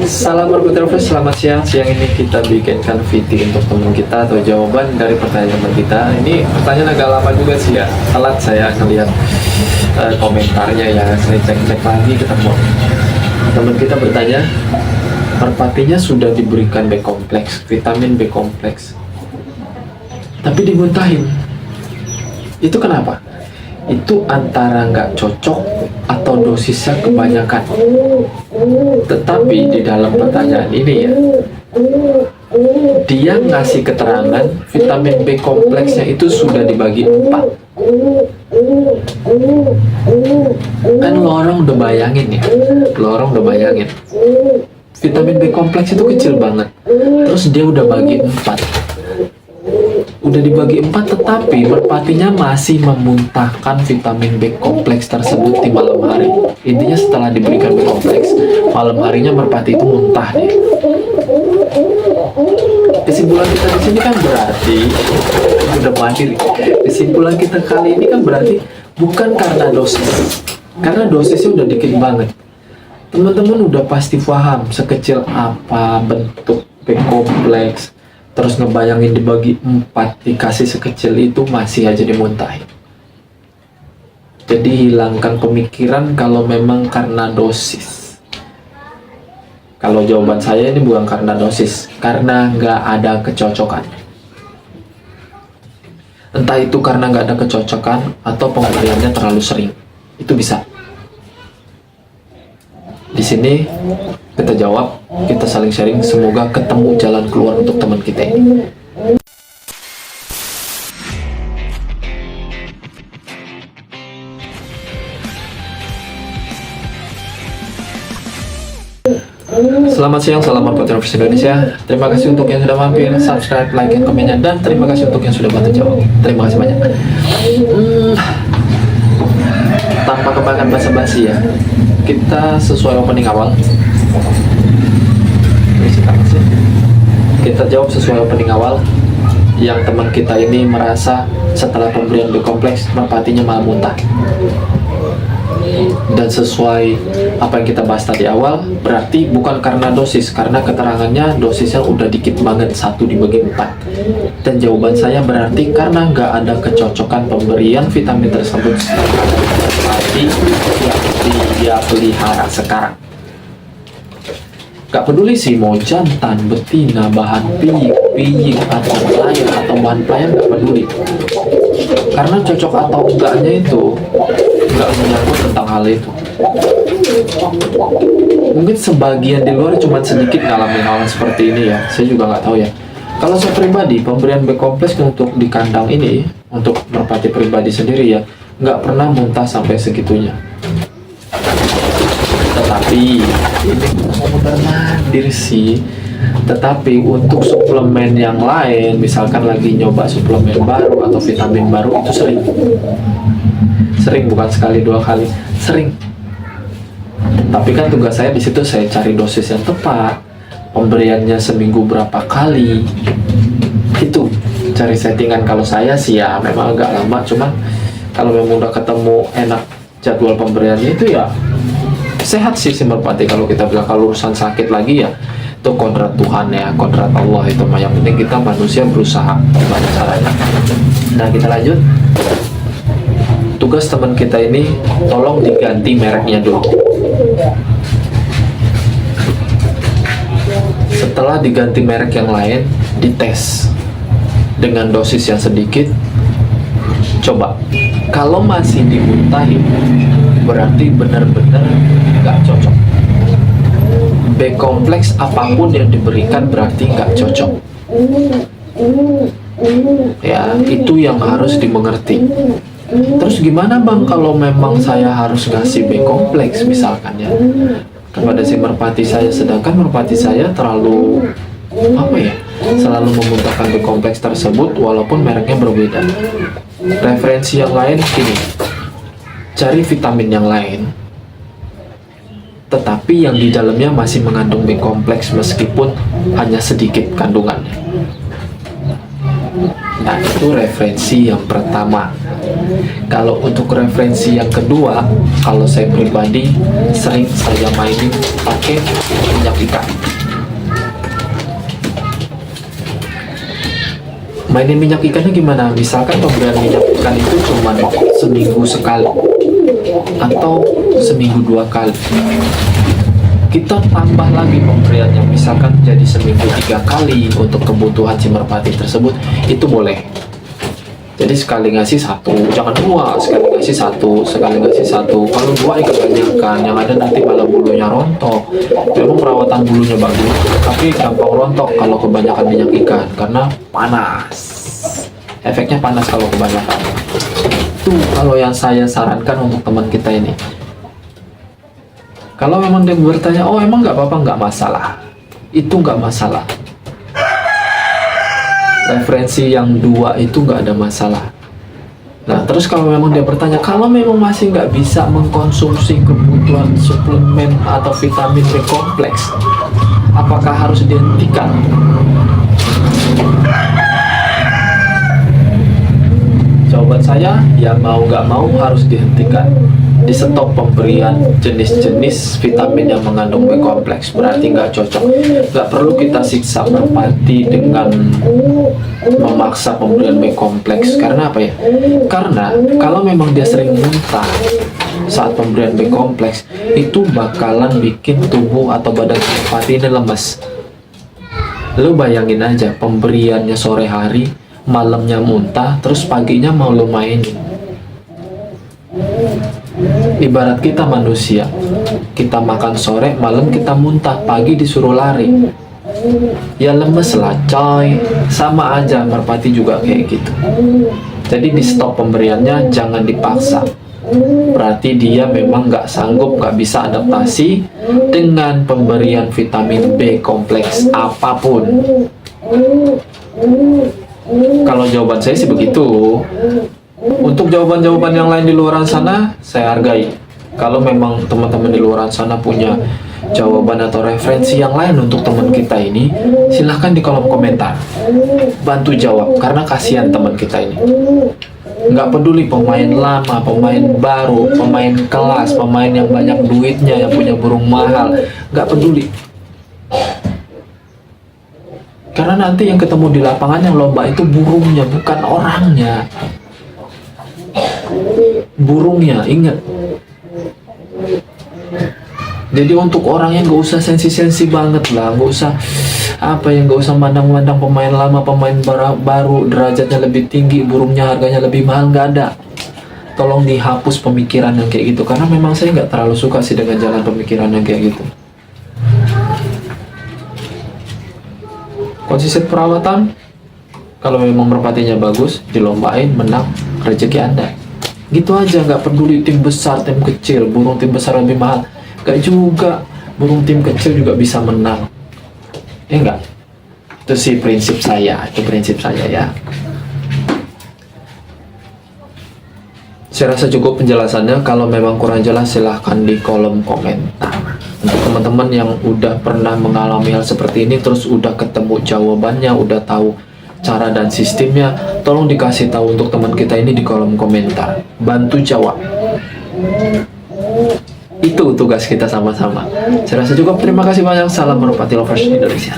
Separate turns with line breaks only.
Salam Robotrovers, selamat siang. Siang ini kita bikinkan VT untuk teman kita atau jawaban dari pertanyaan teman kita. Ini pertanyaan agak lama juga sih ya. Telat saya ngeliat komentarnya ya. Saya cek-cek lagi ketemu. Teman kita bertanya, merpatinya sudah diberikan B kompleks, vitamin B kompleks, tapi dimuntahin. Itu kenapa? Itu antara nggak cocok atau dosisnya kebanyakan. Tetapi di dalam pertanyaan ini ya, dia ngasih keterangan vitamin B kompleksnya itu sudah dibagi 4. Kan lo orang udah bayangin ya, vitamin B kompleks itu kecil banget, terus dia udah bagi 4. Udah dibagi 4, tetapi merpatinya masih memuntahkan vitamin B kompleks tersebut di malam hari. Intinya setelah diberikan B kompleks, malam harinya merpati itu muntah deh. Kesimpulan kita di sini kan berarti udah mandiri. Kesimpulan kita kali ini kan berarti bukan karena dosis, karena dosisnya udah dikit banget. Teman-teman udah pasti paham sekecil apa bentuk B kompleks. Terus ngebayangin dibagi 4 dikasih sekecil itu masih aja dimuntahin. Jadi hilangkan pemikiran kalau memang karena dosis. Kalau jawaban saya ini bukan karena dosis, karena nggak ada kecocokan. Entah itu karena nggak ada kecocokan atau pemberiannya terlalu sering. Itu bisa. Di sini kita jawab, kita saling sharing, semoga ketemu jalan keluar untuk teman kita ini. Selamat siang, salam Robotrovers Indonesia. Terima kasih untuk yang sudah mampir, subscribe, like, dan komennya, dan terima kasih untuk yang sudah bantu jawab. Terima kasih banyak. Tanpa kebanyakan basa-basi ya, kita sesuai opening awal. Kita jawab sesuai opening awal. Yang teman kita ini merasa setelah pemberian B kompleks merpatinya malah muntah. Dan sesuai apa yang kita bahas tadi awal, berarti bukan karena dosis, karena keterangannya dosisnya udah dikit banget, 1 dibagi 4. Dan jawaban saya berarti karena nggak ada kecocokan pemberian vitamin tersebut berarti dia pelihara sekarang. Gak peduli sih mau jantan, betina, bahan piyik, atau pelayan, atau bahan pelayan, gak peduli. Karena cocok atau enggaknya itu nggak menyangkut tentang hal itu. Mungkin sebagian di luar cuma sedikit ngalamin hal seperti ini ya, saya juga nggak tahu ya. Kalau saya pribadi, pemberian B kompleks untuk di kandang ini, untuk merpati pribadi sendiri ya, nggak pernah muntah sampai segitunya. Tetapi ini mudah mandir sih. Tetapi untuk suplemen yang lain, misalkan lagi nyoba suplemen baru atau vitamin baru, itu sering, bukan sekali 2 kali, sering. Tapi kan tugas saya di situ, saya cari dosis yang tepat, pemberiannya seminggu berapa kali, itu cari settingan. Kalau saya sih ya memang agak lama, cuman kalau memang udah ketemu enak jadwal pemberiannya itu ya sehat sih si merpati. Kalau kita bilang kalau urusan sakit lagi ya itu kodrat Tuhan ya, kodrat Allah itu mah. Yang penting kita manusia berusaha gimana caranya. Nah, kita lanjut. Tugas teman kita ini tolong diganti mereknya dulu. Setelah diganti merek yang lain, dites dengan dosis yang sedikit. Coba kalau masih dimuntahin berarti benar-benar nggak cocok. B kompleks apapun yang diberikan berarti nggak cocok ya, itu yang harus dimengerti. Terus gimana bang kalau memang saya harus ngasih B kompleks misalkan ya kepada si merpati saya, sedangkan merpati saya terlalu apa ya, selalu memuntahkan B kompleks tersebut walaupun mereknya berbeda. Referensi yang lain ini, cari vitamin yang lain tetapi yang di dalamnya masih mengandung B kompleks meskipun hanya sedikit kandungannya. Nah, itu referensi yang pertama. Kalau untuk referensi yang kedua, kalau saya pribadi sering saya mainin pakai minyak ikan. Mainin minyak ikannya gimana? Misalkan pemberian minyak ikan itu cuma seminggu sekali atau seminggu 2 kali, kita tambah lagi pemberiannya, misalkan jadi seminggu 3 kali untuk kebutuhan si merpati tersebut, itu boleh. Jadi sekali ngasih 1, jangan 2, sekali ngasih 1, sekali ngasih 1. Kalau 2 kebanyakan, yang ada nanti malah bulunya rontok. Memang perawatan bulunya bagus, tapi gampang rontok kalau kebanyakan minyak ikan karena panas. Efeknya panas kalau kebanyakan. Itu kalau yang saya sarankan untuk teman kita ini. Kalau memang dia bertanya, oh emang nggak apa-apa, nggak masalah, itu nggak masalah. Referensi yang 2 itu nggak ada masalah. Nah, terus kalau memang dia bertanya, kalau memang masih nggak bisa mengkonsumsi kebutuhan suplemen atau vitamin B kompleks, apakah harus dihentikan? Jawaban saya, ya mau nggak mau harus dihentikan. Di stop pemberian jenis-jenis vitamin yang mengandung B kompleks, berarti nggak cocok. Nggak perlu kita siksa merpati dengan memaksa pemberian B kompleks. Karena apa ya? Karena kalau memang dia sering muntah saat pemberian B kompleks, itu bakalan bikin tubuh atau badan merpati ini lemes. Lu bayangin aja, pemberiannya sore hari, malamnya muntah, terus paginya mau lu mainin. Ibarat kita manusia, kita makan sore, malam kita muntah, pagi disuruh lari, ya lemes lah coy. Sama aja merpati juga kayak gitu. Jadi di stop pemberiannya, jangan dipaksa. Berarti dia memang nggak sanggup, nggak bisa adaptasi dengan pemberian vitamin B kompleks apapun. Kalau jawaban saya sih begitu. Untuk jawaban-jawaban yang lain di luar sana, saya hargai. Kalau memang teman-teman di luar sana punya jawaban atau referensi yang lain untuk teman kita ini, silahkan di kolom komentar. Bantu jawab, karena kasihan teman kita ini. Nggak peduli pemain lama, pemain baru, pemain kelas, pemain yang banyak duitnya, yang punya burung mahal. Nggak peduli. Karena nanti yang ketemu di lapangan yang lomba itu burungnya, bukan orangnya. Burungnya, ingat. Jadi untuk orangnya nggak usah sensi-sensi banget lah, nggak usah nggak usah mandang-mandang pemain lama, pemain baru, derajatnya lebih tinggi, burungnya harganya lebih mahal, nggak ada. Tolong dihapus pemikiran yang kayak gitu, karena memang saya nggak terlalu suka sih dengan jalan pemikiran yang kayak gitu. Konsisten perawatan, kalau memang merpatinya bagus, dilombain, menang, rezeki Anda. Gitu aja, nggak peduli tim besar, tim kecil, burung tim besar lebih mahal. Nggak juga, burung tim kecil juga bisa menang. Enggak. Itu sih prinsip saya, ya. Saya rasa cukup penjelasannya. Kalau memang kurang jelas, silahkan di kolom komentar. Untuk teman-teman yang udah pernah mengalami hal seperti ini, terus udah ketemu jawabannya, udah tahu cara dan sistemnya, tolong dikasih tahu untuk teman kita ini di kolom komentar. Bantu jawab. Itu tugas kita sama-sama. Saya rasa cukup. Terima kasih banyak. Salam Merpati Lovers Indonesia.